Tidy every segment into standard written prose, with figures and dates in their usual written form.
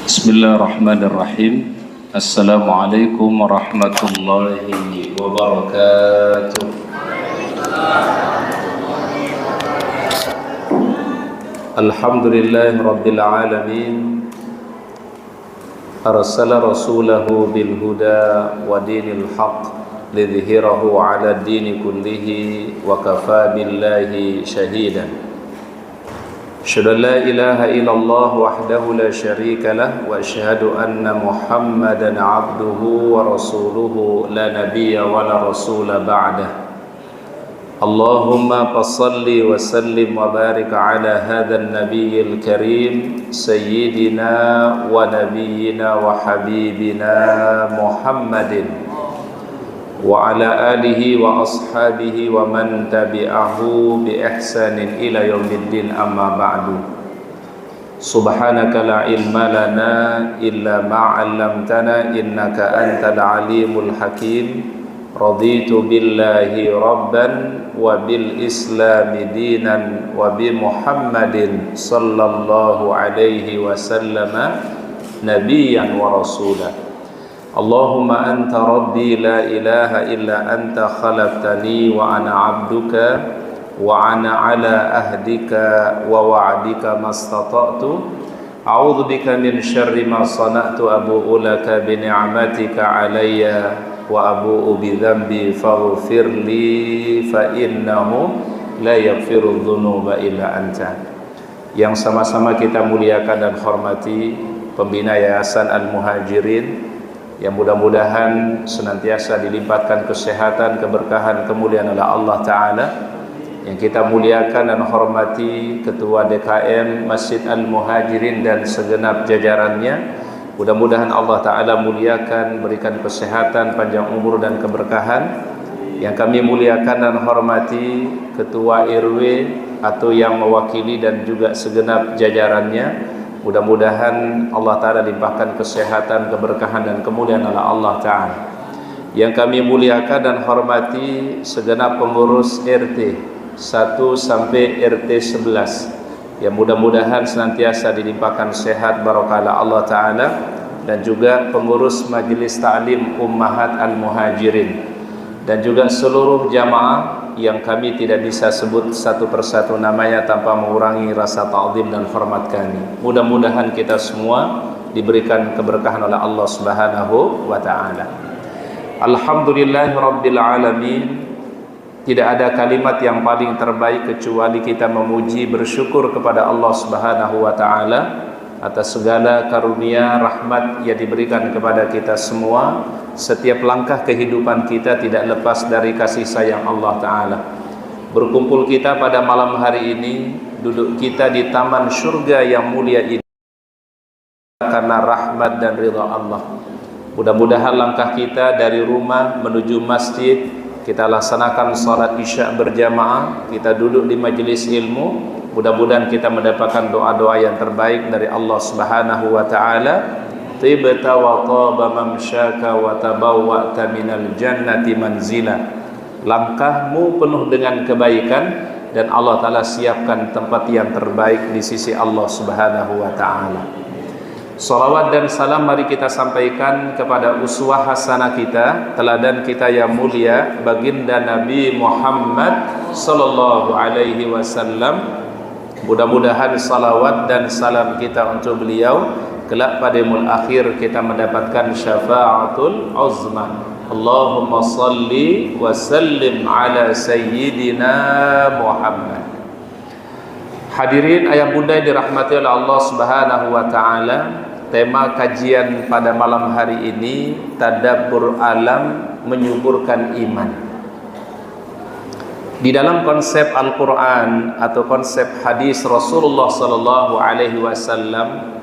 Bismillahirrahmanirrahim. Assalamualaikum warahmatullahi wabarakatuh. Alhamdulillahi rabbil alamin. Arsala rasulahu bil huda wa dinil haqq lidhhirahu ala dini kullihi wa kafa billahi shahidan. Asyhadu an la ilaha illallah wahdahu la syarika lah wa asyhadu anna Muhammadan abduhu wa rasuluhu la nabiyya wa la rasula ba'dah. Allahumma fassalli wa sallim wa barik ala hadzal nabiyyil karim sayyidina wa nabiyyina wa habibina Muhammadin wa ala alihi wa ashabihi wa man tabi'ahu bi ihsanin ila yaumiddin, amma ba'du. Subhanaka la ilma lana illa ma 'allamtana innaka antal alimul hakim. Raditu billahi rabban wa bil islami dinan wa bi Muhammadin sallallahu alaihi wasallam nabiyyan wa rasulah. Allahumma anta rabbi la ilaha illa anta khalaqtani wa ana abduka wa ana ala ahdika wa wa'dika mastata'tu. A'udzu bika min syarri ma sana'tu, abu'u laka bi ni'matika alayya wa abu'u bi dhanbi faghfir li fa innahu la yaghfiru dzunuba illa anta. Yang sama-sama kita muliakan dan hormati pembina Yayasan Al-Muhajirin, yang mudah-mudahan senantiasa dilimpahkan kesehatan, keberkahan, kemuliaan oleh Allah Ta'ala. Yang kita muliakan dan hormati Ketua DKM Masjid Al-Muhajirin dan segenap jajarannya. Mudah-mudahan Allah Ta'ala muliakan, berikan kesehatan, panjang umur dan keberkahan. Yang kami muliakan dan hormati Ketua RW atau yang mewakili dan juga segenap jajarannya. Mudah-mudahan Allah Ta'ala limpahkan kesehatan, keberkahan dan kemuliaan oleh Allah Ta'ala. Yang kami muliakan dan hormati segenap pengurus RT 1 sampai RT 11, yang mudah-mudahan senantiasa dilimpahkan sehat barokah Allah Ta'ala. Dan juga pengurus Majelis Ta'lim Ummahat Al-Muhajirin, dan juga seluruh jamaah yang kami tidak bisa sebut satu persatu namanya tanpa mengurangi rasa ta'zim dan hormat kami. Mudah-mudahan kita semua diberikan keberkahan oleh Allah Subhanahu wa Ta'ala. Alhamdulillahirabbil alamin. Tidak ada kalimat yang paling terbaik kecuali kita memuji, bersyukur kepada Allah Subhanahu wa Ta'ala atas segala karunia rahmat yang diberikan kepada kita semua. Setiap langkah kehidupan kita tidak lepas dari kasih sayang Allah Ta'ala. Berkumpul kita pada malam hari ini, duduk kita di taman surga yang mulia ini karena rahmat dan ridha Allah. Mudah-mudahan langkah kita dari rumah menuju masjid, kita laksanakan salat isya berjamaah, kita duduk di majelis ilmu. Mudah-mudahan kita mendapatkan doa-doa yang terbaik dari Allah Subhanahu wa Ta'ala. Tibta wa taba mamsyaka wa tabawwa'ta minal jannati manzila. Langkahmu penuh dengan kebaikan dan Allah Ta'ala siapkan tempat yang terbaik di sisi Allah Subhanahu wa Ta'ala. Salawat dan salam mari kita sampaikan kepada uswah hasanah kita, teladan kita yang mulia, baginda Nabi Muhammad sallallahu alaihi wasallam. Mudah-mudahan salawat dan salam kita untuk beliau kelak pada yaumul akhir kita mendapatkan syafaatul uzma. Allahumma salli wa sallim ala sayyidina Muhammad. Hadirin ayah bunda yang dirahmati oleh Allah Subhanahu wa Ta'ala, tema kajian pada malam hari ini tadabbur alam menyuburkan iman. Di dalam konsep Al-Quran atau konsep hadis Rasulullah sallallahu alaihi wasallam,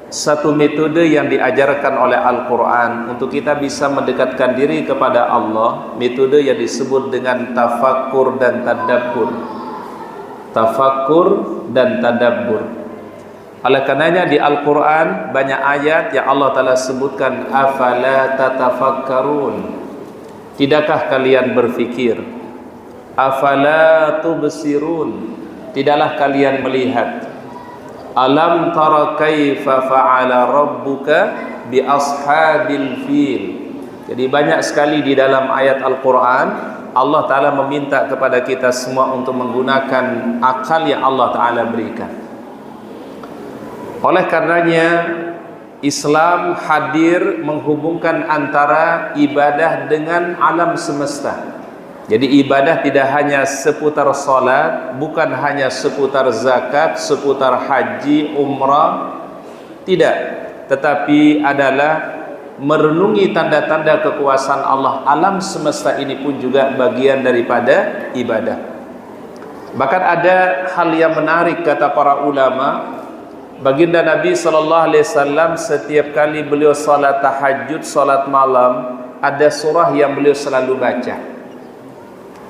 satu metode yang diajarkan oleh Al-Quran untuk kita bisa mendekatkan diri kepada Allah, metode yang disebut dengan tafakkur dan tadabbur. Tafakkur dan tadabbur. Oleh karenanya di Al-Quran banyak ayat yang Allah Ta'ala sebutkan, afala tatafakkarun, tidakkah kalian berfikir? Afala tubsirun, tidaklah kalian melihat? Alam tara kaifa fa'ala rabbuka bi ashabil fil. Jadi banyak sekali di dalam ayat Al-Quran Allah Ta'ala meminta kepada kita semua untuk menggunakan akal yang Allah Ta'ala berikan. Oleh karenanya Islam hadir menghubungkan antara ibadah dengan alam semesta. Jadi ibadah tidak hanya seputar salat, bukan hanya seputar zakat, seputar haji, umrah, tidak, tetapi adalah merenungi tanda-tanda kekuasaan Allah. Alam semesta ini pun juga bagian daripada ibadah. Bahkan ada hal yang menarik kata para ulama. Baginda Nabi SAW setiap kali beliau salat tahajud, salat malam, ada surah yang beliau selalu baca.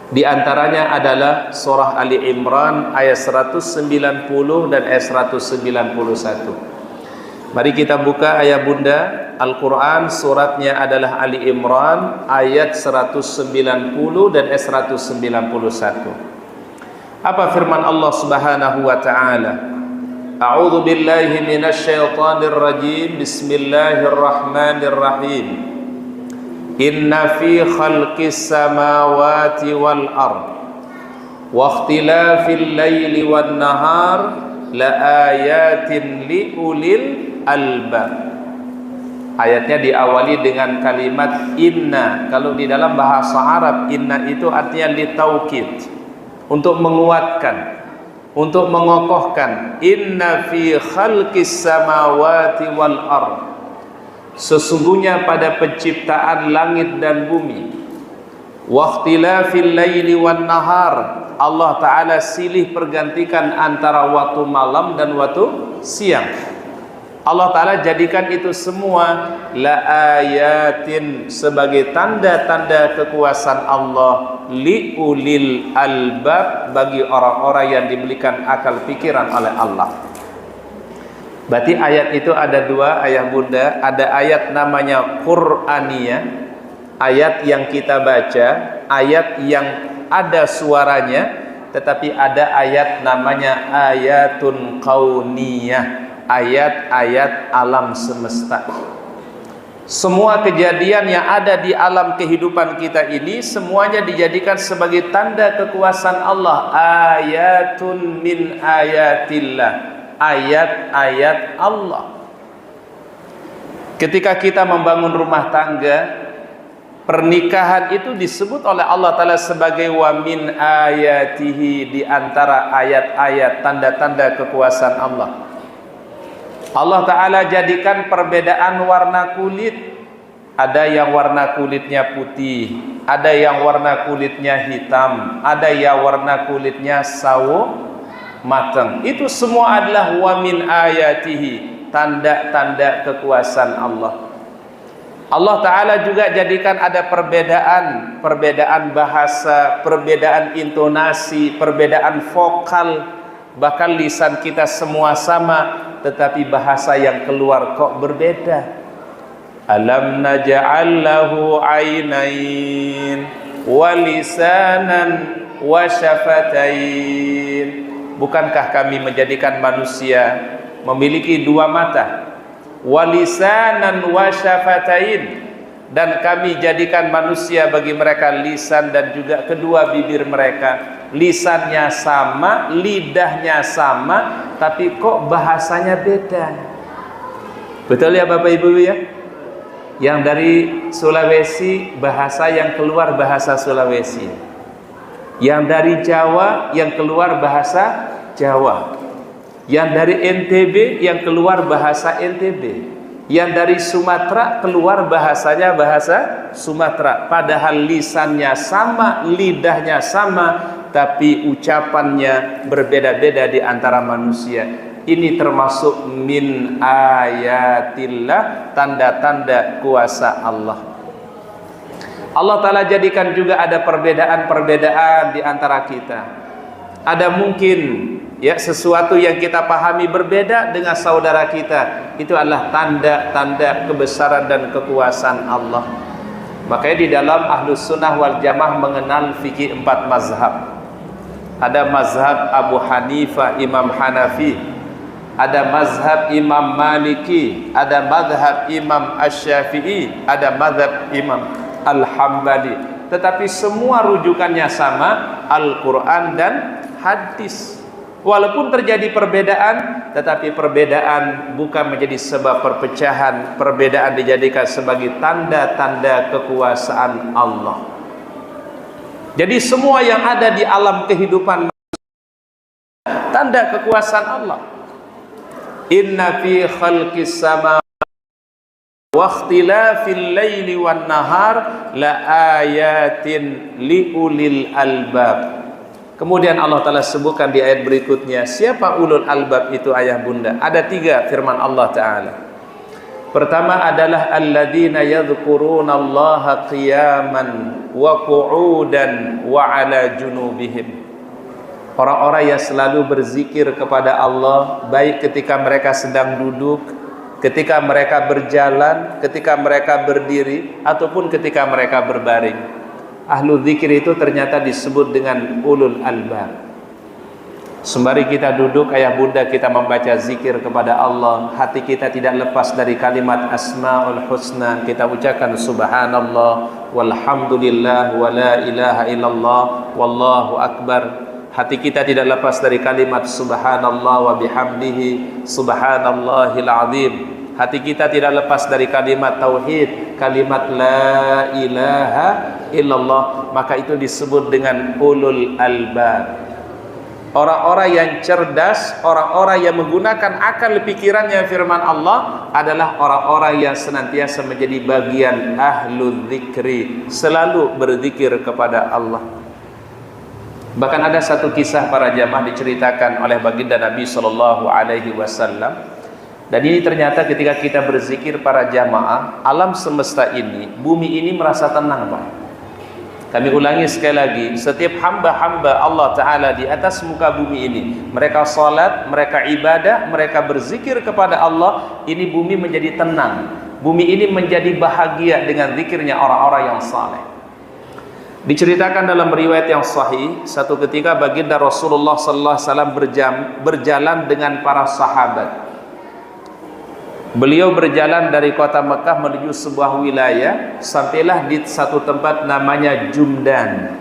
Di antaranya adalah surah Ali Imran ayat 190 dan ayat 191. Mari kita buka ayat bunda. Al-Quran suratnya adalah Ali Imran ayat 190 dan ayat 191. Apa firman Allah Subhanahu wa taala? A'udzu billahi minasyaitonir rajim. Bismillahirrahmanirrahim. Inna fi khalqis samawati wal ard wa ikhtilafil laili wan nahar la ayatin li ulil albab. Ayatnya diawali dengan kalimat inna. Kalau di dalam bahasa Arab inna itu artinya litaukid, untuk menguatkan, untuk mengokohkan. Inna fi khalqis samawati wal ard, sesungguhnya pada penciptaan langit dan bumi. Waqtilafil laili wan nahar, Allah Ta'ala silih pergantikan antara waktu malam dan waktu siang. Allah Ta'ala jadikan itu semua la ayatin, sebagai tanda-tanda kekuasaan Allah, li ulil albab, bagi orang-orang yang diberikan akal pikiran oleh Allah. Berarti ayat itu ada dua, ayah bunda. Ada ayat namanya Qur'aniyah, ayat yang kita baca, ayat yang ada suaranya. Tetapi ada ayat namanya ayatun kauniyah, ayat-ayat alam semesta. Semua kejadian yang ada di alam kehidupan kita ini semuanya dijadikan sebagai tanda kekuasaan Allah. Ayatun min ayatillah, ayat-ayat Allah. Ketika kita membangun rumah tangga, pernikahan itu disebut oleh Allah Ta'ala sebagai wa min ayatihi, di antara ayat-ayat tanda-tanda kekuasaan Allah. Allah Ta'ala jadikan perbedaan warna kulit. Ada yang warna kulitnya putih, ada yang warna kulitnya hitam, ada yang warna kulitnya sawo matang. Itu semua adalah wa min ayatihi, tanda-tanda kekuasaan Allah. Allah Ta'ala juga jadikan ada perbedaan bahasa, perbedaan intonasi, perbedaan vokal. Bahkan lisan kita semua sama, tetapi bahasa yang keluar kok berbeda. Alam naj'al lahu ainain wa lisanan wa syafatain. Bukankah kami menjadikan manusia memiliki dua mata, walisanan wa syafatain, dan kami jadikan manusia bagi mereka lisan dan juga kedua bibir mereka. Lisannya sama, lidahnya sama, tapi kok bahasanya beda. Betul ya Bapak Ibu ya? Yang dari Sulawesi, bahasa yang keluar bahasa Sulawesi. Yang dari Jawa, yang keluar bahasa Jawa. Yang dari NTB, yang keluar bahasa NTB. Yang dari Sumatera, keluar bahasanya bahasa Sumatera. Padahal lisannya sama, lidahnya sama, tapi ucapannya berbeda-beda di antara manusia. Ini termasuk min ayatillah, tanda-tanda kuasa Allah. Allah Ta'ala jadikan juga ada perbedaan-perbedaan di antara kita. Ada mungkin ya sesuatu yang kita pahami berbeda dengan saudara kita. Itu adalah tanda-tanda kebesaran dan kekuasaan Allah. Makanya di dalam Ahlus Sunnah wal Jamaah mengenal fikih 4 mazhab. Ada mazhab Abu Hanifah, Imam Hanafi. ada mazhab Imam Maliki, ada mazhab Imam Asy-Syafi'i, ada mazhab Imam Al-Hambali. Tetapi semua rujukannya sama, Al-Quran dan hadis. Walaupun terjadi perbedaan, tetapi perbedaan bukan menjadi sebab perpecahan. Perbedaan dijadikan sebagai tanda-tanda kekuasaan Allah. Jadi semua yang ada di alam kehidupan tanda kekuasaan Allah. Inna fi khalqis samawati wa ikhtilafil laili wan nahar la ayatin liulil albab. Kemudian Allah Ta'ala sebutkan di ayat berikutnya, siapa ulul albab itu ayah bunda? Ada 3 firman Allah Ta'ala. Pertama adalah alladzina yadhkuruna Allaha qiyaman wa qu'udan wa ala junubihim. Orang-orang yang selalu berzikir kepada Allah, baik ketika mereka sedang duduk, ketika mereka berjalan, ketika mereka berdiri, ataupun ketika mereka berbaring. Ahlu zikir itu ternyata disebut dengan ulul albab. Sembari kita duduk, ayah bunda, kita membaca zikir kepada Allah, hati kita tidak lepas dari kalimat asmaul husna. Kita ucapkan subhanallah walhamdulillah wa la ilaha illallah wallahu akbar. Hati kita tidak lepas dari kalimat subhanallah wa bihamdihi subhanallahil azim. Hati kita tidak lepas dari kalimat tauhid, kalimat la ilaha illallah. Maka itu disebut dengan ulul albab. Orang-orang yang cerdas, orang-orang yang menggunakan akal pikirannya, firman Allah adalah orang-orang yang senantiasa menjadi bagian ahlul dzikri, selalu berzikir kepada Allah. Bahkan ada satu kisah para jamaah diceritakan oleh baginda Nabi SAW. Dan ini ternyata ketika kita berzikir para jamaah, alam semesta ini, bumi ini merasa tenang, Pak. Kami ulangi sekali lagi, setiap hamba-hamba Allah Ta'ala di atas muka bumi ini, mereka salat, mereka ibadah, mereka berzikir kepada Allah, ini bumi menjadi tenang. Bumi ini menjadi bahagia dengan zikirnya orang-orang yang saleh. Diceritakan dalam riwayat yang sahih, satu ketika baginda Rasulullah SAW berjalan dengan para sahabat. Beliau berjalan dari kota Mekah menuju sebuah wilayah, sampailah di satu tempat namanya Jumdan.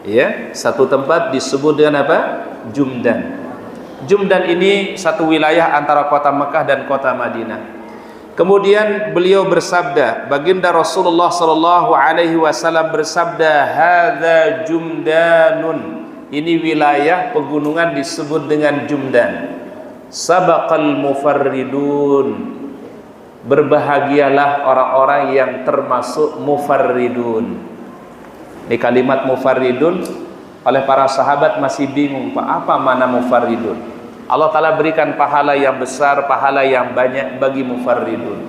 Ya, satu tempat disebut dengan apa? Jumdan. Jumdan ini satu wilayah antara kota Mekah dan kota Madinah. Kemudian beliau bersabda, baginda Rasulullah SAW bersabda, hadza Jumdanun. Ini wilayah pegunungan disebut dengan Jumdan. Sabaqal mufarridun. Berbahagialah orang-orang yang termasuk mufarridun. Di kalimat mufarridun oleh para sahabat masih bingung, Pak, apa mana mufarridun? Allah Ta'ala berikan pahala yang besar, pahala yang banyak bagi mufarridun.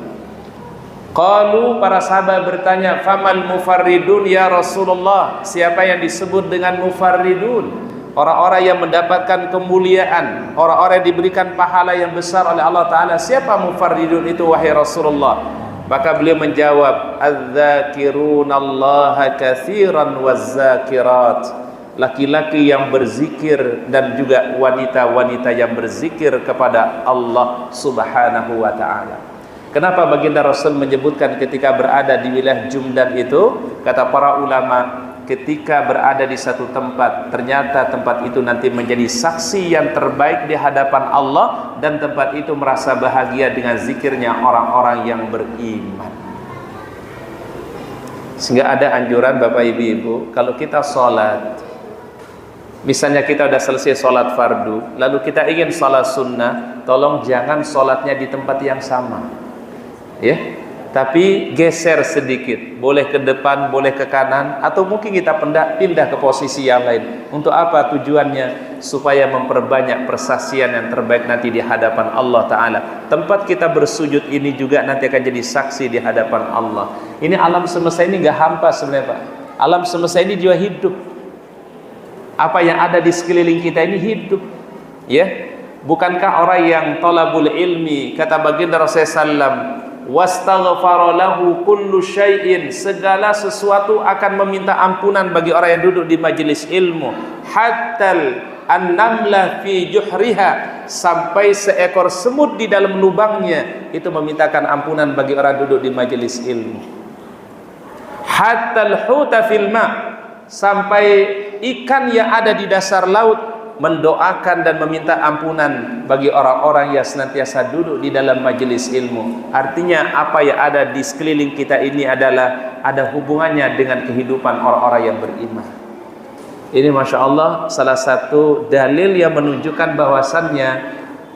Qalu, para sahabat bertanya, famal mufarridun ya Rasulullah? Siapa yang disebut dengan mufarridun? Orang-orang yang mendapatkan kemuliaan, orang-orang yang diberikan pahala yang besar oleh Allah Ta'ala. Siapa mufarridun itu wahai Rasulullah? Maka beliau menjawab, adz-dzakirunallaha katsiran waz-zakirat. Laki-laki yang berzikir dan juga wanita-wanita yang berzikir kepada Allah Subhanahu wa Ta'ala. Kenapa baginda Rasul menyebutkan ketika berada di wilayah Jumdan itu? Kata para ulama, ketika berada di satu tempat, ternyata tempat itu nanti menjadi saksi yang terbaik di hadapan Allah, dan tempat itu merasa bahagia dengan zikirnya orang-orang yang beriman. Sehingga ada anjuran Bapak Ibu, kalau kita sholat, misalnya kita sudah selesai sholat fardu, lalu kita ingin sholat sunnah, tolong jangan sholatnya di tempat yang sama, ya. Tapi geser sedikit, boleh ke depan, boleh ke kanan, atau mungkin kita pindah ke posisi yang lain. Untuk apa tujuannya? Supaya memperbanyak persaksian yang terbaik nanti di hadapan Allah Ta'ala. Tempat kita bersujud ini juga nanti akan jadi saksi di hadapan Allah. Ini alam semesta ini gak hampa sebenarnya, Pak. Alam semesta ini juga hidup. Apa yang ada di sekeliling kita ini hidup, ya. Bukankah orang yang thalabul ilmi, kata baginda Rasulullah SAW, wastaghfara lahu kullu syai'in, segala sesuatu akan meminta ampunan bagi orang yang duduk di majelis ilmu, an-namla fi juhriha, sampai seekor semut di dalam lubangnya itu memintakan ampunan bagi orang duduk di majelis ilmu. Hatta al-huta fil ma, sampai ikan yang ada di dasar laut mendoakan dan meminta ampunan bagi orang-orang yang senantiasa duduk di dalam majelis ilmu. Artinya apa yang ada di sekeliling kita ini adalah ada hubungannya dengan kehidupan orang-orang yang beriman. Ini Masya Allah salah satu dalil yang menunjukkan bahwasannya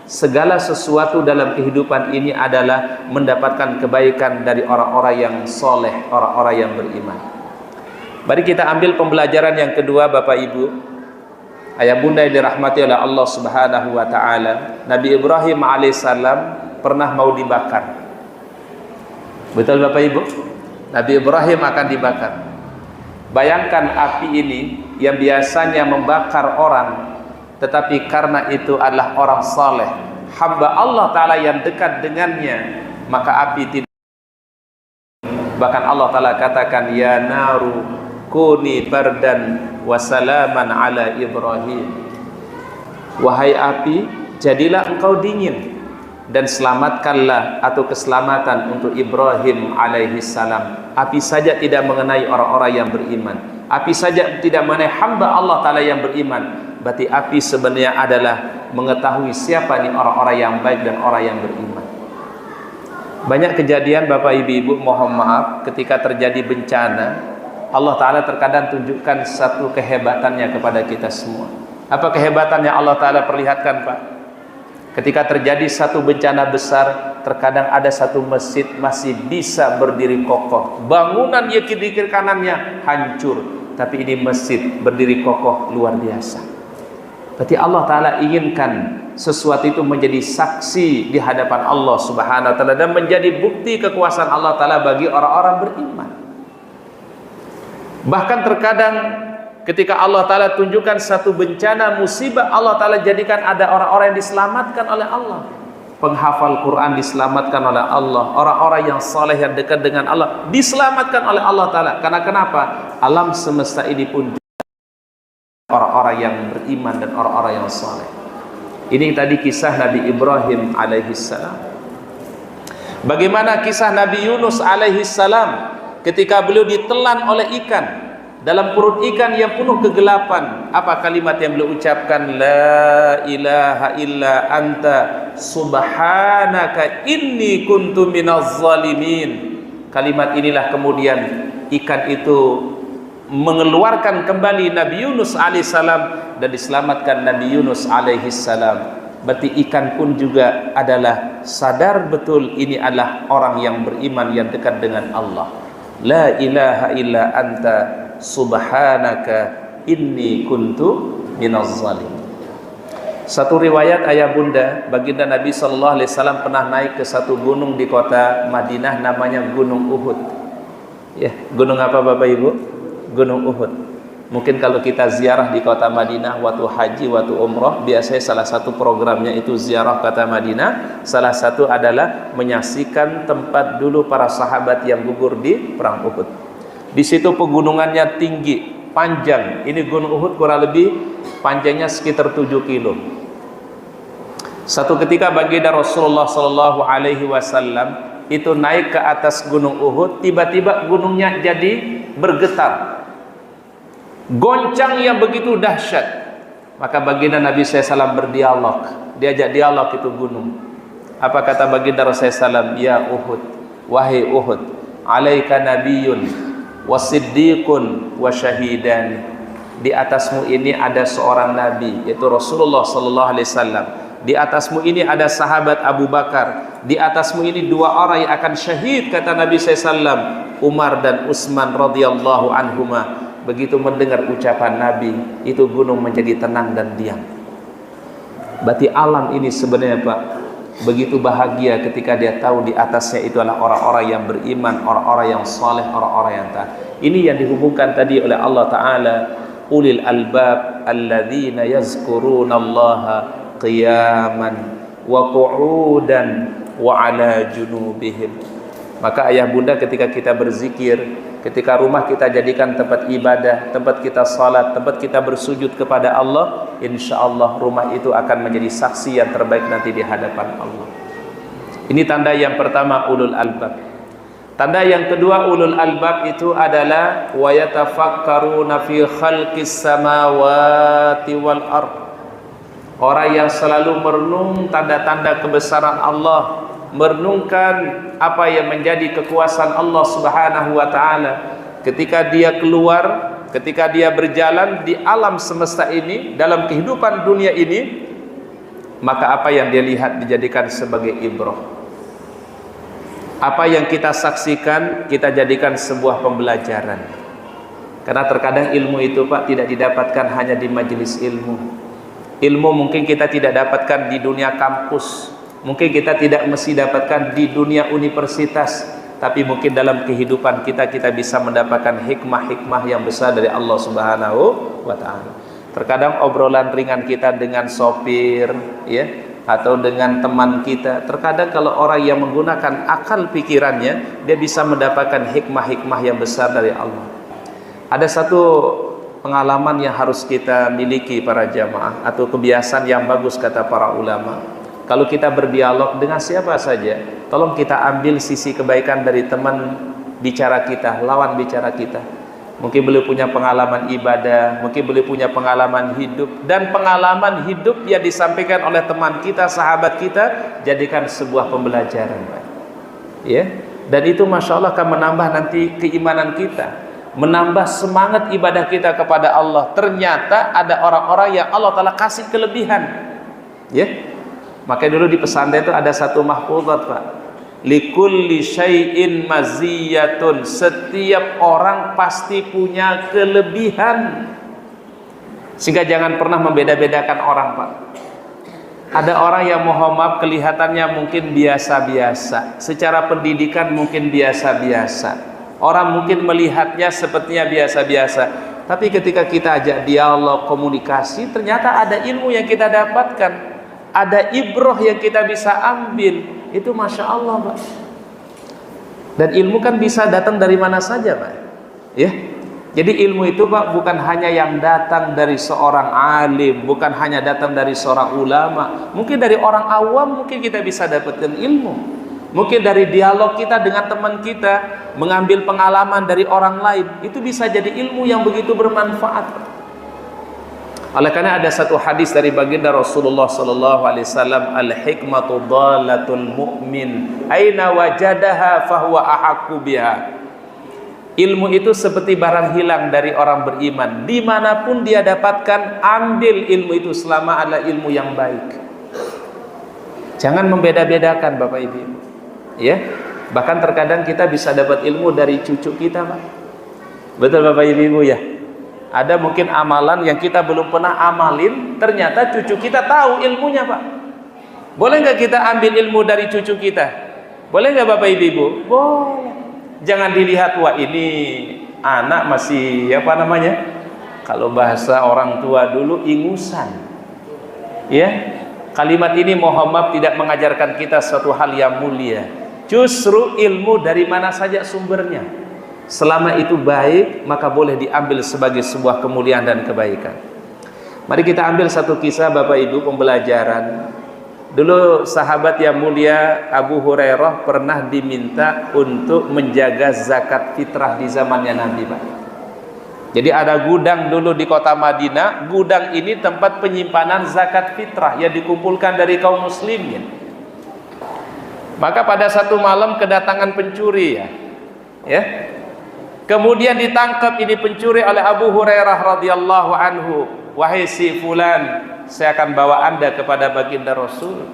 segala sesuatu dalam kehidupan ini adalah mendapatkan kebaikan dari orang-orang yang soleh, orang-orang yang beriman. Mari kita ambil pembelajaran yang kedua, Bapak Ibu, ayah bunda yang dirahmati oleh Allah Subhanahu wa ta'ala. Nabi Ibrahim alaihissalam pernah mau dibakar. Betul Bapak Ibu? Nabi Ibrahim akan dibakar. Bayangkan api ini yang biasanya membakar orang, tetapi karena itu adalah orang saleh, hamba Allah Ta'ala yang dekat dengannya, maka api tidak. Bahkan Allah Ta'ala katakan, ya naru kuni bardan wasalaman ala Ibrahim. Wahai api, jadilah engkau dingin dan selamatkanlah atau keselamatan untuk Ibrahim alaihi salam. Api saja tidak mengenai orang-orang yang beriman, api saja tidak mengenai hamba Allah Ta'ala yang beriman, berarti api sebenarnya adalah mengetahui siapa nih orang-orang yang baik dan orang yang beriman. Banyak kejadian Bapak Ibu, mohon maaf, ketika terjadi bencana, Allah Ta'ala terkadang tunjukkan satu kehebatannya kepada kita semua. Apa kehebatan yang Allah Ta'ala perlihatkan, Pak? Ketika terjadi satu bencana besar, terkadang ada satu masjid masih bisa berdiri kokoh. Bangunan yang kiri kanannya hancur, tapi ini masjid berdiri kokoh luar biasa. Berarti Allah Ta'ala inginkan sesuatu itu menjadi saksi di hadapan Allah Subhanahu wa ta'ala dan menjadi bukti kekuasaan Allah Ta'ala bagi orang-orang beriman. Bahkan terkadang ketika Allah Ta'ala tunjukkan satu bencana, musibah, Allah Ta'ala jadikan ada orang-orang yang diselamatkan oleh Allah. Penghafal Quran diselamatkan oleh Allah, orang-orang yang saleh yang dekat dengan Allah diselamatkan oleh Allah Ta'ala. Karena kenapa? Alam semesta ini pun orang-orang yang beriman dan orang-orang yang saleh. Ini tadi kisah Nabi Ibrahim alaihissalam. Bagaimana kisah Nabi Yunus alaihissalam ketika beliau ditelan oleh ikan dalam perut ikan yang penuh kegelapan? Apa kalimat yang beliau ucapkan? La ilaha illa anta subhanaka inni kuntu minaz zalimin. Kalimat inilah kemudian ikan itu mengeluarkan kembali Nabi Yunus alaihissalam dan diselamatkan Nabi Yunus alaihissalam. Berarti ikan pun juga adalah sadar betul ini adalah orang yang beriman yang dekat dengan Allah. La ilaha illa anta subhanaka inni kuntu minaz zalim. Satu riwayat ayah bunda, baginda Nabi SAW pernah naik ke satu gunung di kota Madinah namanya Gunung Uhud. Ya, gunung apa Bapak Ibu? Gunung Uhud. Mungkin kalau kita ziarah di kota Madinah waktu haji, waktu umroh, biasanya salah satu programnya itu ziarah kota Madinah. Salah satu adalah menyaksikan tempat dulu para sahabat yang gugur di perang Uhud. Di situ pegunungannya tinggi, panjang. Ini Gunung Uhud kurang lebih panjangnya sekitar 7 kilo. Satu ketika baginda Rasulullah SAW itu naik ke atas Gunung Uhud, tiba-tiba gunungnya jadi bergetar, goncang yang begitu dahsyat. Maka baginda Nabi SAW berdialog, diajak dialog itu gunung. Apa kata baginda Rasulullah SAW? Ya Uhud, wahai Uhud, alaika nabiyyun wasiddiqun wasyahidan. Di atasmu ini ada seorang nabi, yaitu Rasulullah SAW. Di atasmu ini ada sahabat Abu Bakar. Di atasmu ini 2 orang yang akan syahid, kata Nabi SAW, Umar dan Utsman radhiyallahu anhuma. Begitu mendengar ucapan Nabi, itu gunung menjadi tenang dan diam. Berarti alam ini sebenarnya Pak, begitu bahagia ketika dia tahu di atasnya itu adalah orang-orang yang beriman, orang-orang yang saleh, orang-orang yang taat. Ini yang dihubungkan tadi oleh Allah Ta'ala, ulil albab alladzina yazkurunallaha qiyaman wa qu'udan wa ala junubihim. Maka ayah bunda, ketika kita berzikir, ketika rumah kita jadikan tempat ibadah, tempat kita salat, tempat kita bersujud kepada Allah, insya Allah rumah itu akan menjadi saksi yang terbaik nanti di hadapan Allah. Ini tanda yang pertama, ulul albab. Tanda yang kedua ulul albab itu adalah wa yatafakkaruna fi khalqis samawati wal ard. Orang yang selalu merenung tanda-tanda kebesaran Allah, merenungkan apa yang menjadi kekuasaan Allah Subhanahu wa taala. Ketika dia keluar, ketika dia berjalan di alam semesta ini, dalam kehidupan dunia ini, maka apa yang dia lihat dijadikan sebagai ibrah. Apa yang kita saksikan kita jadikan sebuah pembelajaran. Karena terkadang ilmu itu Pak tidak didapatkan hanya di majelis ilmu. Ilmu mungkin kita tidak dapatkan di dunia kampus, mungkin kita tidak mesti dapatkan di dunia universitas, tapi mungkin dalam kehidupan kita bisa mendapatkan hikmah-hikmah yang besar dari Allah Subhanahu wa taala. Terkadang obrolan ringan kita dengan sopir, ya, atau dengan teman kita, terkadang kalau orang yang menggunakan akal pikirannya, dia bisa mendapatkan hikmah-hikmah yang besar dari Allah. Ada satu pengalaman yang harus kita miliki para jamaah, atau kebiasaan yang bagus kata para ulama. Kalau kita berdialog dengan siapa saja, tolong kita ambil sisi kebaikan dari teman bicara kita, lawan bicara kita. Mungkin beliau punya pengalaman ibadah, mungkin beliau punya pengalaman hidup, dan pengalaman hidup yang disampaikan oleh teman kita, sahabat kita, jadikan sebuah pembelajaran, Pak. Ya, dan itu masya Allah akan menambah nanti keimanan kita, menambah semangat ibadah kita kepada Allah. Ternyata ada orang-orang yang Allah Ta'ala kasih kelebihan, ya. Makanya dulu di pesantren itu ada satu mahfuzat, Pak. Likulli syai'in maziyatun. Setiap orang pasti punya kelebihan, sehingga jangan pernah membeda-bedakan orang, Pak. Ada orang yang mohon maaf kelihatannya mungkin biasa-biasa, secara pendidikan mungkin biasa-biasa, orang mungkin melihatnya sepertinya biasa-biasa, tapi ketika kita ajak dialog, komunikasi, ternyata ada ilmu yang kita dapatkan, ada ibrah yang kita bisa ambil. Itu masya Allah, Pak. Dan ilmu kan bisa datang dari mana saja, Pak. Ya. Jadi ilmu itu, Pak, bukan hanya yang datang dari seorang alim, bukan hanya datang dari seorang ulama. Mungkin dari orang awam mungkin kita bisa dapatkan ilmu. Mungkin dari dialog kita dengan teman kita, mengambil pengalaman dari orang lain, itu bisa jadi ilmu yang begitu bermanfaat, Pak. Oleh karena ada satu hadis dari baginda Rasulullah sallallahu alaihi wasallam, al-hikmatu dhalatul mu'min, aina wajadaha fahuwa ahaqqu biha. Ilmu itu seperti barang hilang dari orang beriman, dimanapun dia dapatkan, ambil ilmu itu selama adalah ilmu yang baik. Jangan membeda-bedakan, Bapak Ibu, ya. Bahkan terkadang kita bisa dapat ilmu dari cucu kita, Pak. Betul Bapak Ibu, ya. Ada mungkin amalan yang kita belum pernah amalin, ternyata cucu kita tahu ilmunya, Pak. Boleh nggak kita ambil ilmu dari cucu kita? Boleh nggak Bapak Ibu? Boleh. Jangan dilihat, wah ini anak masih apa namanya? Kalau bahasa orang tua dulu ingusan. Ya. Kalimat ini mohon maaf tidak mengajarkan kita suatu hal yang mulia. Justru ilmu dari mana saja sumbernya, selama itu baik, maka boleh diambil sebagai sebuah kemuliaan dan kebaikan. Mari kita ambil satu kisah Bapak Ibu, pembelajaran. Dulu sahabat yang mulia Abu Hurairah pernah diminta untuk menjaga zakat fitrah di zamannya Nabi, Pak. Jadi ada gudang dulu di kota Madinah. Gudang ini tempat penyimpanan zakat fitrah yang dikumpulkan dari kaum muslimin. Maka pada satu malam kedatangan pencuri, ya. Kemudian ditangkap ini pencuri oleh Abu Hurairah radhiyallahu anhu. Wahai si fulan, saya akan bawa Anda kepada baginda Rasul.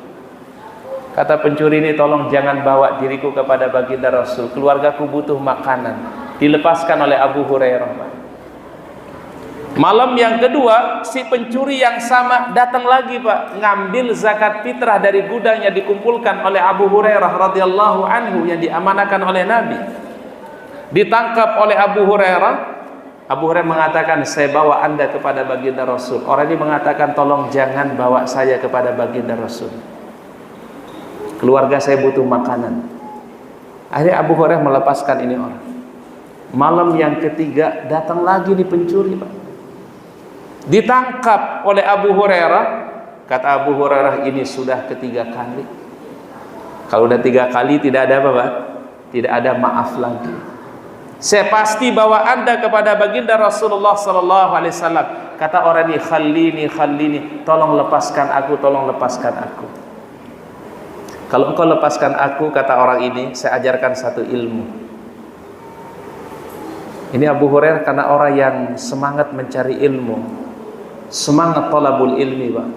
Kata pencuri ini, tolong jangan bawa diriku kepada baginda Rasul, keluargaku butuh makanan. Dilepaskan oleh Abu Hurairah, Pak. Malam yang kedua, si pencuri yang sama datang lagi, Pak, ngambil zakat fitrah dari gudang yang dikumpulkan oleh Abu Hurairah radhiyallahu anhu yang diamanahkan oleh Nabi. Ditangkap oleh Abu Hurairah. Abu Hurairah mengatakan, saya bawa Anda kepada baginda Rasul. Orang ini mengatakan, tolong jangan bawa saya kepada baginda Rasul, keluarga saya butuh makanan. Akhirnya Abu Hurairah melepaskan ini orang. Malam yang ketiga datang lagi nih pencuri, Pak. Ditangkap oleh Abu Hurairah. Kata Abu Hurairah, ini sudah ketiga kali. Kalau udah 3 kali tidak ada apa, Pak? Tidak ada maaf lagi. Saya pasti bawa Anda kepada baginda Rasulullah sallallahu alaihi wasallam. Kata orang ini, khallini, tolong lepaskan aku, tolong lepaskan aku. Kalau engkau lepaskan aku, kata orang ini, saya ajarkan satu ilmu. Ini Abu Hurairah karena orang yang semangat mencari ilmu, semangat thalabul ilmi, Pak.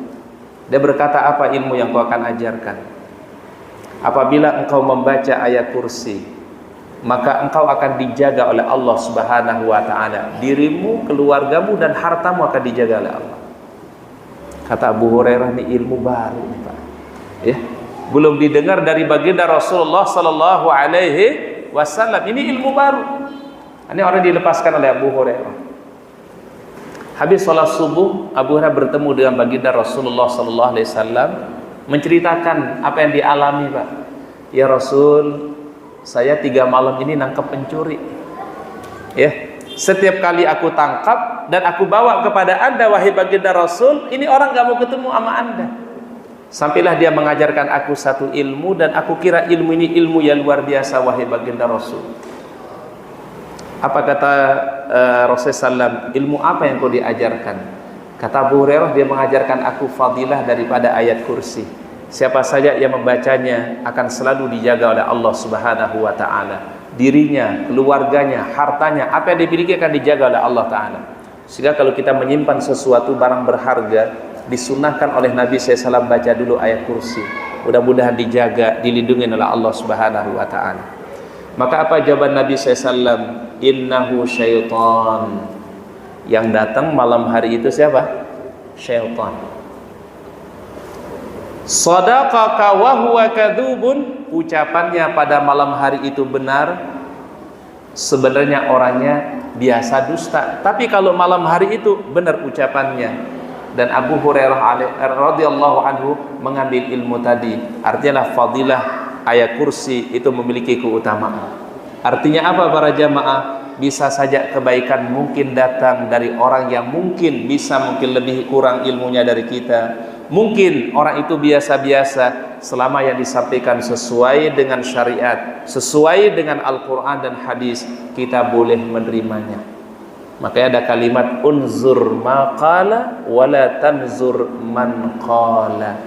Dia berkata, apa ilmu yang kau akan ajarkan? Apabila engkau membaca ayat kursi, maka engkau akan dijaga oleh Allah Subhanahu wa ta'ala. Dirimu, keluargamu, dan hartamu akan dijaga oleh Allah. Kata Abu Hurairah, ini ilmu baru nih, Pak. Ya, belum didengar dari baginda Rasulullah sallallahu alaihi wasallam. Ini ilmu baru. Ini orang dilepaskan oleh Abu Hurairah. Habis sholat subuh, Abu Hurairah bertemu dengan baginda Rasulullah sallallahu alaihi wasallam, menceritakan apa yang dialami, Pak. Ya Rasul, saya 3 malam ini nangkep pencuri. Ya, setiap kali aku tangkap dan aku bawa kepada Anda, wahai baginda Rasul, ini orang gak mau ketemu sama Anda. Sampailah dia mengajarkan aku satu ilmu, dan aku kira ilmu ini ilmu yang luar biasa, wahai baginda Rasul. Apa kata Rasulullah SAW? Ilmu apa yang kau diajarkan? Kata Abu Hurairah, dia mengajarkan aku fadilah daripada ayat kursi. Siapa saja yang membacanya akan selalu dijaga oleh Allah Subhanahu wa ta'ala. Dirinya, keluarganya, hartanya, apa yang dimiliki akan dijaga oleh Allah ta'ala. Sehingga kalau kita menyimpan sesuatu barang berharga, disunahkan oleh Nabi SAW baca dulu ayat kursi. Mudah-mudahan dijaga, dilindungi oleh Allah Subhanahu wa ta'ala. Maka apa jawaban Nabi SAW? Innahu syaitan. Yang datang malam hari itu siapa? Syaitan. Sadaqaka wa huwa kadzubun. Ucapannya pada malam hari itu benar, sebenarnya orangnya biasa dusta. Tapi kalau malam hari itu benar ucapannya. Dan Abu Hurairah radhiyallahu anhu mengambil ilmu tadi. Artinya fadilah ayat kursi itu memiliki keutamaan. Artinya apa para jamaah? Bisa saja kebaikan mungkin datang dari orang yang mungkin lebih kurang ilmunya dari kita. Mungkin orang itu biasa-biasa, selama yang disampaikan sesuai dengan syariat, sesuai dengan Al-Quran dan hadis, kita boleh menerimanya. Makanya ada kalimat unzur ma qala wala tanzur man qala.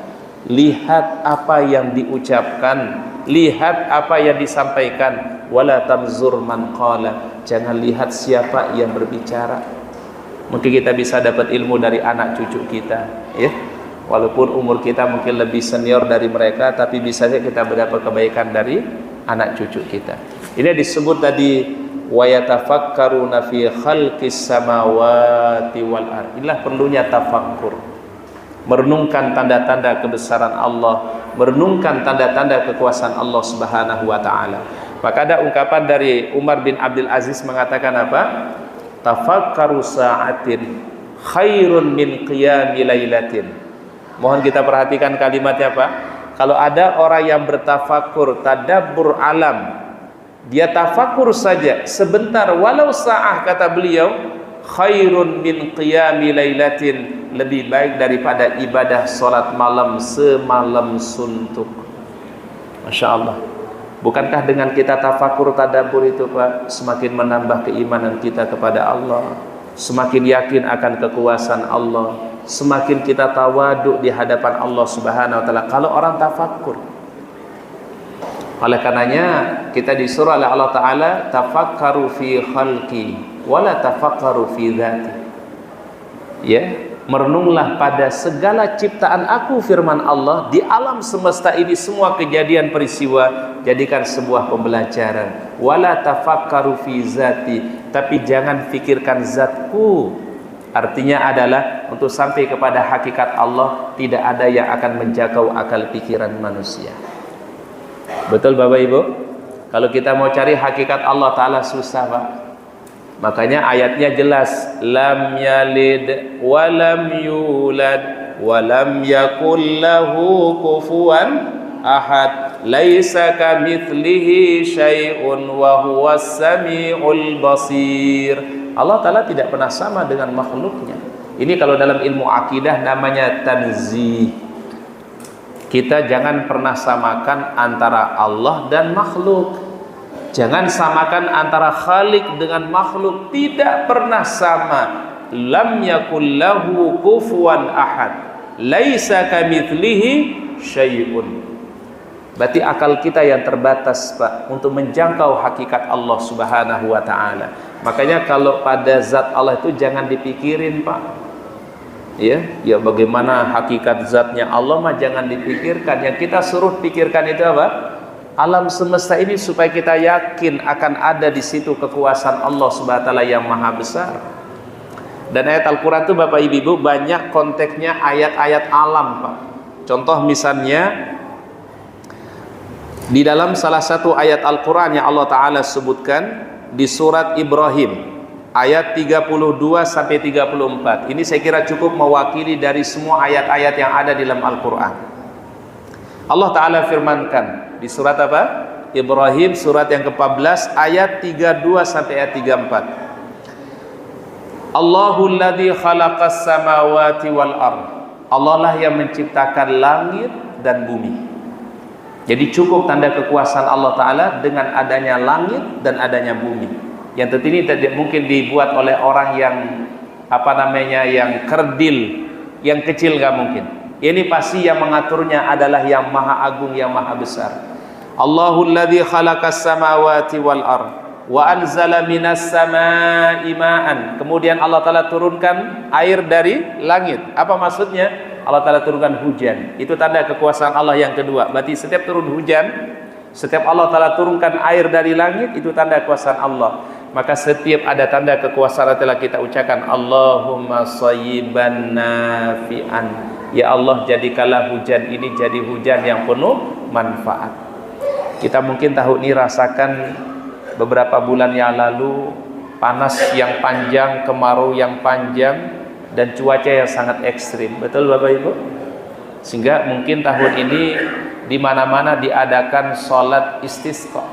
Lihat apa yang diucapkan, lihat apa yang disampaikan, wala tanzur man qala. Jangan lihat siapa yang berbicara. Mungkin kita bisa dapat ilmu dari anak cucu kita, ya. Walaupun umur kita mungkin lebih senior dari mereka, tapi bisa saja kita mendapat kebaikan dari anak cucu kita. Ini disebut tadi wa yatafakkaruna fi khalqis samawati wal ardh. Inilah perlunya tafakkur. Merenungkan tanda-tanda kebesaran Allah, merenungkan tanda-tanda kekuasaan Allah Subhanahu wa taala. Maka ada ungkapan dari Umar bin Abdul Aziz mengatakan apa? Tafakkaru sa'atin khairun min qiyami lailatin. Mohon kita perhatikan kalimatnya, Pak. Kalau ada orang yang bertafakur, tadabbur alam, dia tafakur saja sebentar, walau sa'ah, kata beliau, khairun min qiyami lailatin, lebih baik daripada ibadah salat malam semalam suntuk. Masya Allah. Bukankah dengan kita tafakur tadabbur itu, Pak, semakin menambah keimanan kita kepada Allah, semakin yakin akan kekuasaan Allah, semakin kita tawaduk di hadapan Allah Subhanahu wa taala kalau orang tafakur. Oleh karenanya kita disuruh oleh Allah taala tafakkaru fi khalqi wala tafakkaru fi dzati. Ya, merenunglah pada segala ciptaan aku, firman Allah, di alam semesta ini semua kejadian peristiwa jadikan sebuah pembelajaran. Wala tafakkaru fi dzati, tapi jangan fikirkan zatku. Artinya adalah untuk sampai kepada hakikat Allah tidak ada yang akan menjangkau akal pikiran manusia. Betul Bapak Ibu? Kalau kita mau cari hakikat Allah Ta'ala susah, Pak. Makanya ayatnya jelas, lam yalid walam yulad walam yakul lahu kufuwan ahad. laisa kamitslihi syai'un wa huwas samiul basir. Allah Ta'ala tidak pernah sama dengan makhluknya. Ini kalau dalam ilmu akidah namanya tanzih. Kita jangan pernah samakan antara Allah dan makhluk. Jangan samakan antara Khalik dengan makhluk. Tidak pernah sama. Lam yakul lahu kufuwan ahad. Laisa kamitslihi syai'un. Berarti akal kita yang terbatas, Pak, untuk menjangkau hakikat Allah Subhanahu wa Ta'ala. Makanya kalau pada zat Allah itu jangan dipikirin, Pak. Ya bagaimana hakikat zatnya Allah mah jangan dipikirkan. Yang kita suruh pikirkan itu apa? Alam semesta ini supaya kita yakin akan ada di situ kekuasaan Allah Subhanahu wa Ta'ala yang maha besar. Dan ayat Al-Quran itu Bapak Ibu banyak konteksnya ayat-ayat alam, Pak. Contoh misalnya di dalam salah satu ayat Al-Quran yang Allah Ta'ala sebutkan di surat Ibrahim ayat 32 sampai 34. Ini saya kira cukup mewakili dari semua ayat-ayat yang ada di dalam Al-Quran. Allah Ta'ala firmankan di surat apa? Ibrahim surat yang ke-14 ayat 32 sampai ayat 34. Allahul ladzi khalaqas samawati wal ardh. Allah lah yang menciptakan langit dan bumi. Jadi cukup tanda kekuasaan Allah Ta'ala dengan adanya langit dan adanya bumi. Yang tentu ini tidak mungkin dibuat oleh orang yang yang kerdil, yang kecil, gak mungkin. Ini pasti yang mengaturnya adalah yang maha agung, yang maha besar. Allahul ladzi khalaqas samawati wal ardh wa anzala minas samaa'i ma'an. Kemudian Allah Ta'ala turunkan air dari langit. Apa maksudnya? Allah Ta'ala turunkan hujan. Itu tanda kekuasaan Allah yang kedua. Berarti setiap turun hujan, setiap Allah Ta'ala turunkan air dari langit, itu tanda kekuasaan Allah. Maka setiap ada tanda kekuasaan telah kita ucapkan Allahumma shayyiban nafi'an. Ya Allah, jadikanlah hujan ini jadi hujan yang penuh manfaat. Kita mungkin tahu ini rasakan beberapa bulan yang lalu, panas yang panjang, kemarau yang panjang, dan cuaca yang sangat ekstrim. Betul Bapak Ibu? Sehingga mungkin tahun ini di mana-mana diadakan sholat istisqa.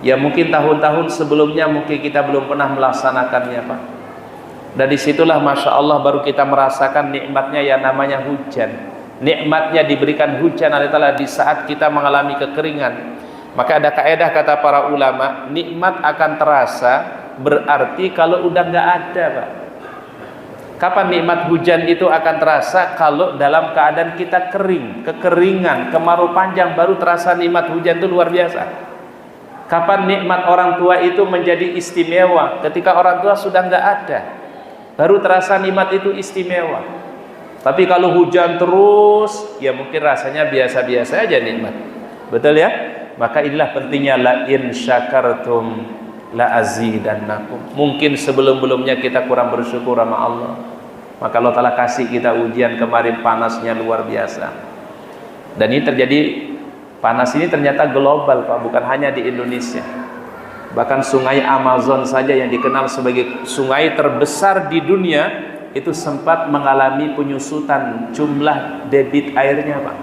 Ya mungkin tahun-tahun sebelumnya mungkin kita belum pernah melaksanakannya, Pak. Dan disitulah Masya Allah baru kita merasakan nikmatnya yang namanya hujan. Nikmatnya diberikan hujan adalah di saat kita mengalami kekeringan. Maka ada kaidah kata para ulama, nikmat akan terasa berarti kalau udah nggak ada, Pak. Kapan nikmat hujan itu akan terasa? Kalau dalam keadaan kita kering, kekeringan, kemarau panjang, baru terasa nikmat hujan itu luar biasa. Kapan nikmat orang tua itu menjadi istimewa? Ketika orang tua sudah nggak ada, baru terasa nikmat itu istimewa. Tapi kalau hujan terus, ya mungkin rasanya biasa-biasa aja nikmat. Betul ya? Maka inilah pentingnya la in syakartum la azidannakum. Mungkin sebelum-belumnya kita kurang bersyukur sama Allah. Maka Allah Ta'ala kasih kita ujian kemarin, panasnya luar biasa. Dan ini terjadi, panas ini ternyata global, Pak, bukan hanya di Indonesia. Bahkan sungai Amazon saja yang dikenal sebagai sungai terbesar di dunia itu sempat mengalami penyusutan jumlah debit airnya, Pak.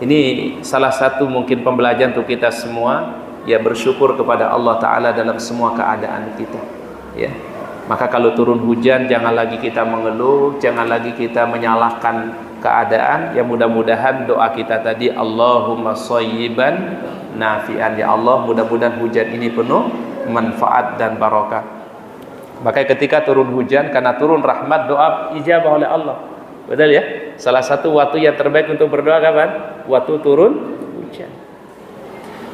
Ini salah satu mungkin pembelajaran untuk kita semua, ya bersyukur kepada Allah Ta'ala dalam semua keadaan kita, ya. Maka kalau turun hujan jangan lagi kita mengeluh, jangan lagi kita menyalahkan keadaan. Ya mudah-mudahan doa kita tadi Allahumma shayyiban nafi'an, ya Allah mudah-mudahan hujan ini penuh manfaat dan barokah. Maka ketika turun hujan, karena turun rahmat, doa ijabah oleh Allah. Betul ya? Salah satu waktu yang terbaik untuk berdoa kapan? Waktu turun hujan.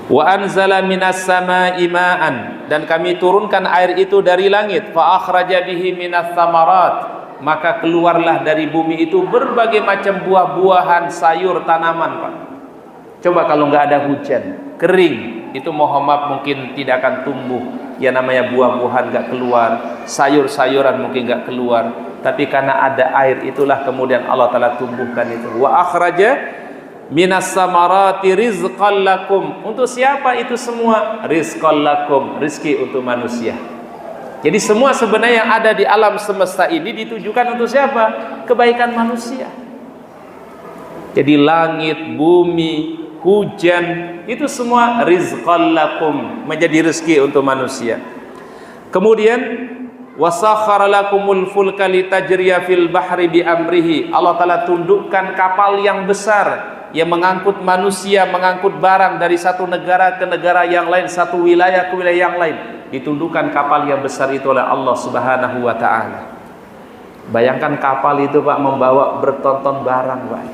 Wa anzala minas samaa'i ma'an, dan kami turunkan air itu dari langit. Fa akhraja bihi minas thamarat, maka keluarlah dari bumi itu berbagai macam buah-buahan, sayur, tanaman, Pak. Coba kalau nggak ada hujan, kering, itu mohon maaf mungkin tidak akan tumbuh. Ya namanya buah-buahan nggak keluar, sayur-sayuran mungkin nggak keluar. Tapi karena ada air itulah kemudian Allah Ta'ala tumbuhkan itu. Wa akhraja minas samarati rizqan lakum. Untuk siapa itu semua? Rizqan lakum, rizki untuk manusia. Jadi semua sebenarnya yang ada di alam semesta ini ditujukan untuk siapa? Kebaikan manusia. Jadi langit, bumi, hujan, itu semua rizqan lakum, menjadi rezeki untuk manusia. Kemudian wasakhara lakumul fulka litajriya fil bahri bi amrihi. Allah Ta'ala tundukkan kapal yang besar yang mengangkut manusia, mengangkut barang dari satu negara ke negara yang lain, satu wilayah ke wilayah yang lain. Ditundukkan kapal yang besar itu oleh Allah Subhanahu wa Ta'ala. Bayangkan kapal itu Pak membawa bertonton barang Pak.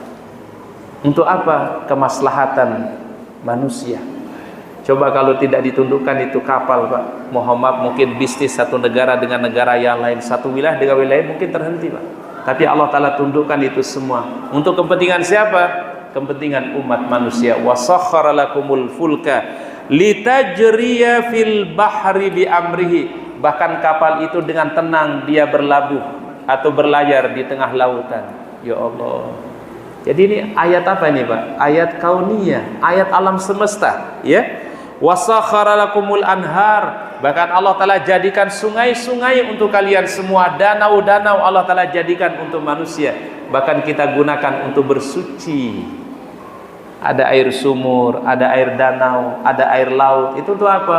Untuk apa? Kemaslahatan manusia. Coba kalau tidak ditundukkan itu kapal Pak, Muhammad mungkin bisnis satu negara dengan negara yang lain, satu wilayah dengan wilayah mungkin terhenti Pak. Tapi Allah Ta'ala tundukkan itu semua. Untuk kepentingan siapa? Kepentingan umat manusia. Wasakhara lakumul fulka litajriya fil bahri bi amrihi. Bahkan kapal itu dengan tenang dia berlabuh atau berlayar di tengah lautan. Ya Allah. Jadi ini ayat apa ini Pak? Ayat kauniyah, ayat alam semesta, ya. Wasakhara lakumul anhar. Bahkan Allah Ta'ala jadikan sungai-sungai untuk kalian semua, danau-danau Allah Ta'ala jadikan untuk manusia. Bahkan kita gunakan untuk bersuci. Ada air sumur, ada air danau, ada air laut. Itu tuh apa?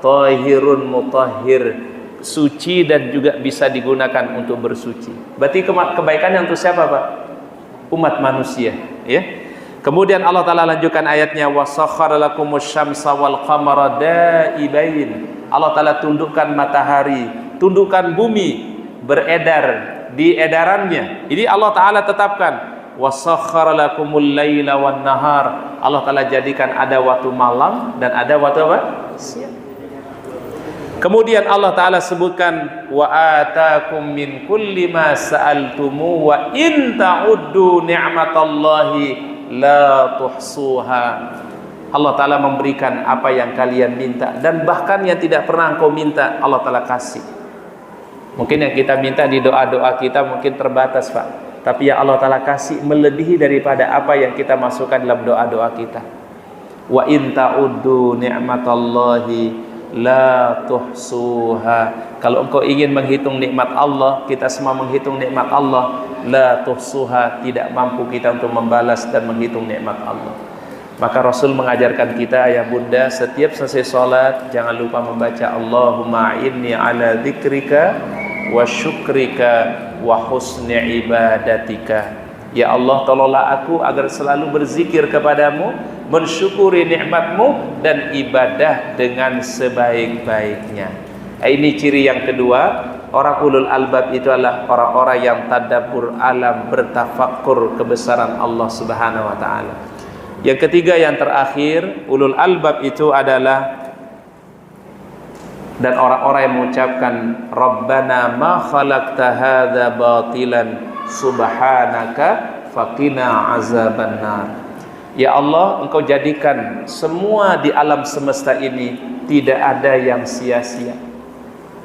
Tahirun mutahhir, suci dan juga bisa digunakan untuk bersuci. Berarti kebaikannya untuk siapa Pak? Umat manusia, ya. Kemudian Allah Ta'ala lanjutkan ayatnya, wasakhara lakumus syamsa wal qamara daibain. Allah Ta'ala tundukkan matahari, tundukkan bumi, beredar di edarannya. Ini Allah Ta'ala tetapkan, wasakhara lakumul laila wan nahar. Allah Ta'ala jadikan ada waktu malam dan ada waktu apa? Siang. Kemudian Allah Ta'ala sebutkan, wa atakum min kulli ma sa'altumu wa in ta'uddu ni'matallahi la tuhsuha. Allah Ta'ala memberikan apa yang kalian minta, dan bahkan yang tidak pernah engkau minta Allah Ta'ala kasih. Mungkin yang kita minta di doa-doa kita mungkin terbatas Pak, tapi yang Allah Ta'ala kasih melebihi daripada apa yang kita masukkan dalam doa-doa kita. Wa in ta'uddu ni'matallahi la tuhsuha. Kalau engkau ingin menghitung nikmat Allah, kita semua menghitung nikmat Allah, la tuhsuha, tidak mampu kita untuk membalas dan menghitung nikmat Allah. Maka Rasul mengajarkan kita, ayah bunda, setiap selesai sholat jangan lupa membaca Allahumma inni ala dzikrika wa syukrika wa husni ibadatika. Ya Allah, tolonglah aku agar selalu berzikir kepadamu, mensyukuri nikmatmu, dan ibadah dengan sebaik-baiknya. Ini ciri yang kedua. Orang ulul albab itu adalah orang-orang yang tadabbur alam, bertafakkur kebesaran Allah Subhanahu wa Ta'ala. Yang ketiga, yang terakhir, ulul albab itu adalah dan orang-orang yang mengucapkan Rabbana ma khalaqta hadza batilan subhanaka faqina azabannar. Ya Allah, engkau jadikan semua di alam semesta ini tidak ada yang sia-sia.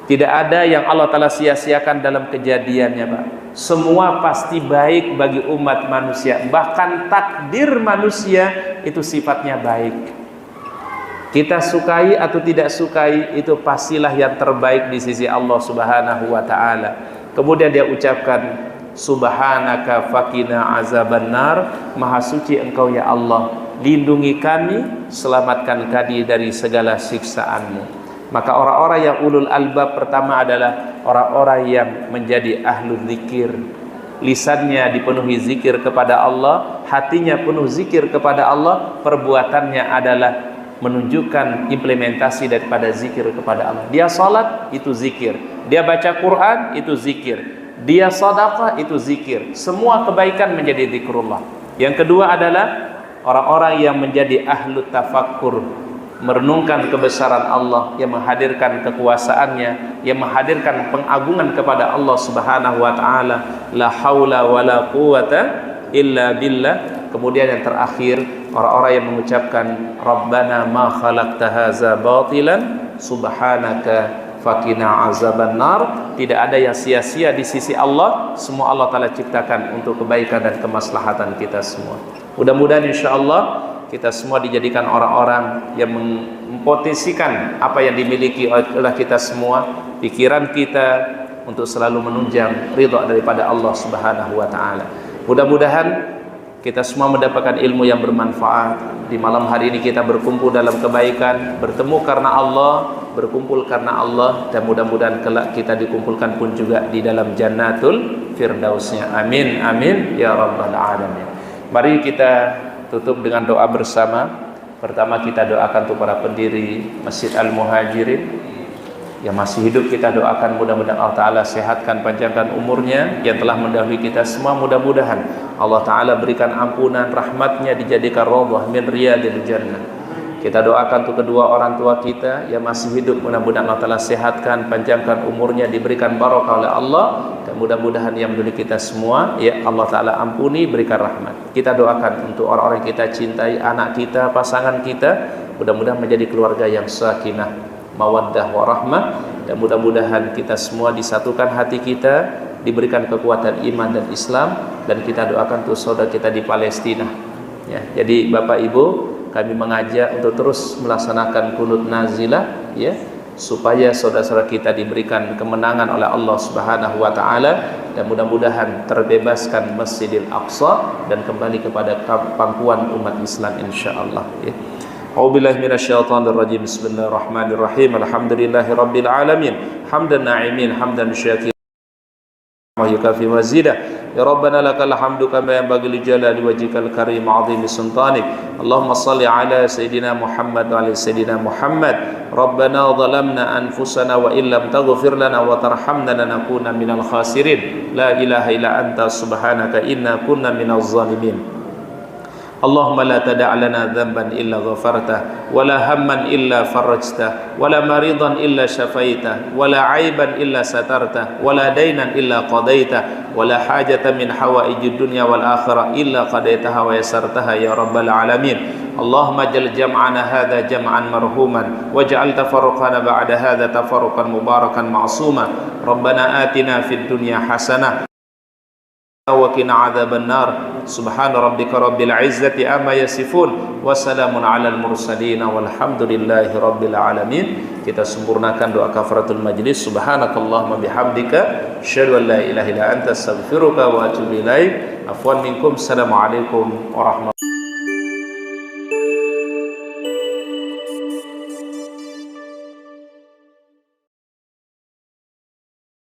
Tidak ada yang Allah Ta'ala sia-siakan dalam kejadiannya Pak. Semua pasti baik bagi umat manusia. Bahkan takdir manusia itu sifatnya baik. Kita sukai atau tidak sukai, itu pastilah yang terbaik di sisi Allah Subhanahu wa Ta'ala. Kemudian dia ucapkan, Subhanaka faqina azabannar. Maha suci engkau ya Allah, lindungi kami, selamatkan kami dari segala siksaanmu. Maka orang-orang yang ulul albab pertama adalah orang-orang yang menjadi ahlu zikir. Lisannya dipenuhi zikir kepada Allah, hatinya penuh zikir kepada Allah, perbuatannya adalah menunjukkan implementasi daripada zikir kepada Allah. Dia salat, itu zikir. Dia baca Quran, itu zikir. Dia sedekah, itu zikir. Semua kebaikan menjadi zikrullah. Yang kedua adalah orang-orang yang menjadi ahlu tafakkur, merenungkan kebesaran Allah, yang menghadirkan kekuasaannya, yang menghadirkan pengagungan kepada Allah Subhanahu wa Ta'ala. La haula wa la quwata illa billah. Kemudian yang terakhir, orang-orang yang mengucapkan Rabbana ma khalaqta hadza batilan subhanaka faqina azabannar. Tidak ada yang sia-sia di sisi Allah. Semua Allah Ta'ala ciptakan untuk kebaikan dan kemaslahatan kita semua. Mudah-mudahan insyaallah kita semua dijadikan orang-orang yang mempotensikan apa yang dimiliki oleh kita semua, pikiran kita untuk selalu menunjang ridha daripada Allah Subhanahu wa Ta'ala. Mudah-mudahan kita semua mendapatkan ilmu yang bermanfaat. Di malam hari ini kita berkumpul dalam kebaikan, bertemu karena Allah, berkumpul karena Allah, dan mudah-mudahan kelak kita dikumpulkan pun juga di dalam jannatul firdausnya. Amin, amin ya rabbal alamin. Mari kita tutup dengan doa bersama. Pertama kita doakan untuk para pendiri Masjid Al-Muhajirin yang masih hidup, kita doakan mudah-mudahan Allah Ta'ala sehatkan, panjangkan umurnya. Yang telah mendahului kita semua, mudah-mudahan Allah Ta'ala berikan ampunan, rahmatnya, dijadikan rawdah min riyadil jannah. Kita doakan untuk kedua orang tua kita yang masih hidup, mudah-mudahan Allah Ta'ala sehatkan, panjangkan umurnya, diberikan barokah oleh Allah. Dan mudah-mudahan yang mendahului kita semua, ya Allah Ta'ala ampuni, berikan rahmat. Kita doakan untuk orang-orang yang kita cintai, anak kita, pasangan kita, mudah-mudahan menjadi keluarga yang sakinah, mawaddah warahmah, dan mudah-mudahan kita semua disatukan hati kita, diberikan kekuatan iman dan Islam. Dan kita doakan untuk saudara kita di Palestina ya. Jadi Bapak Ibu, kami mengajak untuk terus melaksanakan kunut nazilah ya, supaya saudara-saudara kita diberikan kemenangan oleh Allah Subhanahu wa taala, dan mudah-mudahan terbebaskan Masjidil Aqsa dan kembali kepada pangkuan umat Islam insyaallah ya. A'udzubillahi minasyaitonir rajim. Bismillahirrahmanirrahim. Alhamdulillahi rabbil alamin. Hamdan na'imin, hamdan syakirin wa yukafi mazida. Ya Rabbana lakal hamdu kama yanbaghi li jalali wajhikal karim 'azimi sultanik. Allahumma shalli ala sayidina Muhammad wa ala sayidina Muhammad. Rabbana zalamna anfusana wa illam taghfir lana wa tarhamna lanakuna minal khasirin. La ilaha illa anta subhanaka inna kunna minaz zalimin. Allahumma la tada' lana dhanban illa ghafartah, wala hamman illa farajtah, wala maridan illa syafaitah, wala aiban illa satartah, wala dainan illa qadaitah, wala hajatan min hawaijid dunya wal akhirah illa qadaitaha wa yasartaha ya rabbal alamin. Allahumma jal jam'ana hadha jam'an marhuman, waj'al tafarruqana ba'da hadha tafarruqan mubarakan ma'suma. Rabbana atina fid dunya hasanah wa qina adzaban nar. Subhana rabbika rabbil izzati amma yasifun, wa salamun alal mursalin, walhamdulillahi rabbil alamin. Kita sempurnakan doa kafaratul majlis. Subhanakallahumma bihamdika asyhadu an la ilaha illa anta astaghfiruka wa atubu ilaik. Afwan minkum. Assalamualaikum warahmatullahi